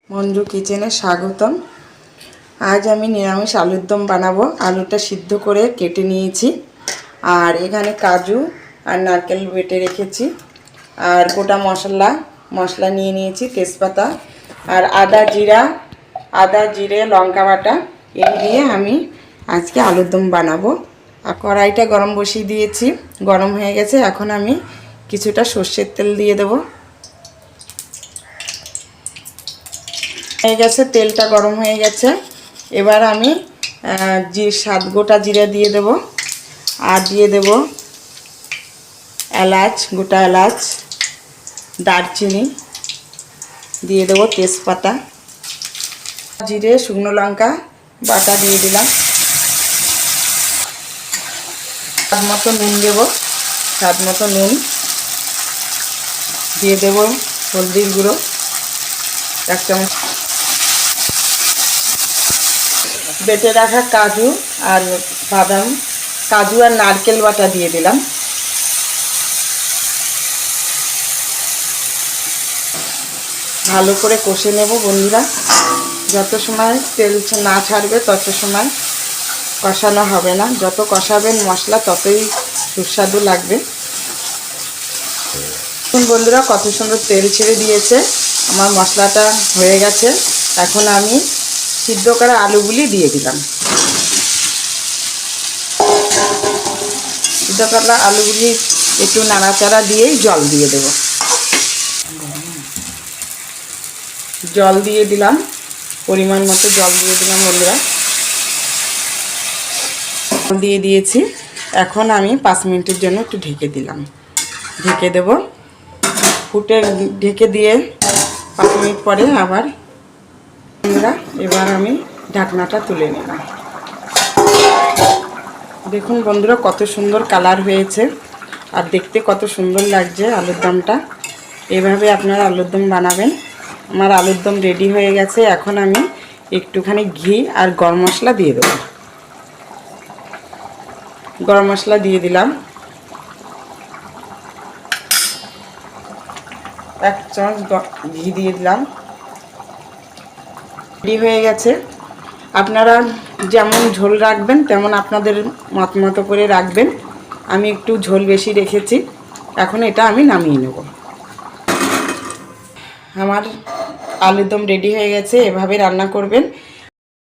মঞ্জু কিচেনে স্বাগতম। আজ আমি নিরামিষ আলুর দম বানাবো। আলুটা সিদ্ধ করে কেটে নিয়েছি, আর এখানে কাজু আর নারকেল বেটে রেখেছি, আর গোটা মশলা নিয়ে নিয়েছি, তেজপাতা আর আদা জিরে লঙ্কা বাটা। এই দিয়ে আমি আজকে আলুর দম বানাবো। আর কড়াইটা গরম বসিয়ে দিয়েছি, গরম হয়ে গেছে। এখন আমি কিছুটা সর্ষের তেল দিয়ে দেবো। হয়ে গেছে, তেলটা গরম হয়ে গেছে। এবার আমি গোটা জিরা দিয়ে দেব, আর দিয়ে দেব গোটা এলাচ, দারচিনি দিয়ে দেব, তেজপাতা, জিরে, শুকনো লঙ্কা বাটা দিয়ে দিলাম। স্বাদ মতো নুন দেব, স্বাদ মতো নুন দিয়ে দেব, হলদির গুঁড়ো 1 চামচ, বেটে রাখা কাজু আর নারকেল বাটা দিয়ে দিলাম। ভালো করে কষে নেব বন্ধুরা। যত সময় তেল না ছাড়বে তত সময় কষানো হবে না। যত কষাবেন মশলা ততই সুস্বাদু লাগবে। বন্ধুরা, কত সুন্দর তেল ছেড়ে দিয়েছে, আমার মশলাটা হয়ে গেছে। এখন আমি সিদ্ধ করা আলুগুলি দিয়ে দিলাম। সিদ্ধ করা আলুগুলি একটু নাড়াচাড়া দিয়েই জল দিয়ে দেব। জল দিয়ে দিলাম, পরিমাণ মতো জল দিয়ে দিলাম বন্ধুরা। জল দিয়ে দিয়েছি। এখন আমি 5 মিনিটের জন্য একটু ঢেকে দিলাম, ঢেকে দেব। ঢেকে দিয়ে 5 মিনিট পরে আবার বন্ধুরা, এবার আমি ঢাকনাটা তুলে নিলাম। দেখুন বন্ধুরা, কত সুন্দর কালার হয়েছে, আর দেখতে কত সুন্দর লাগছে আলুর দমটা। এভাবে আপনারা আলুর দম বানাবেন। আমার আলুর দম রেডি হয়ে গেছে। এখন আমি একটুখানি ঘি আর গরম মশলা দিয়ে দেবো। গরম মশলা দিয়ে দিলাম, 1 চামচ ঘি দিয়ে দিলাম। রেডি হয়ে গেছে। আপনারা যেমন ঝোল রাখবেন তেমন আপনাদের মতো করে রাখবেন। আমি একটু ঝোল বেশি রেখেছি। এখন এটা আমি নামিয়ে নেব। আমার আলুর দম রেডি হয়ে গেছে। এভাবে রান্না করবেন।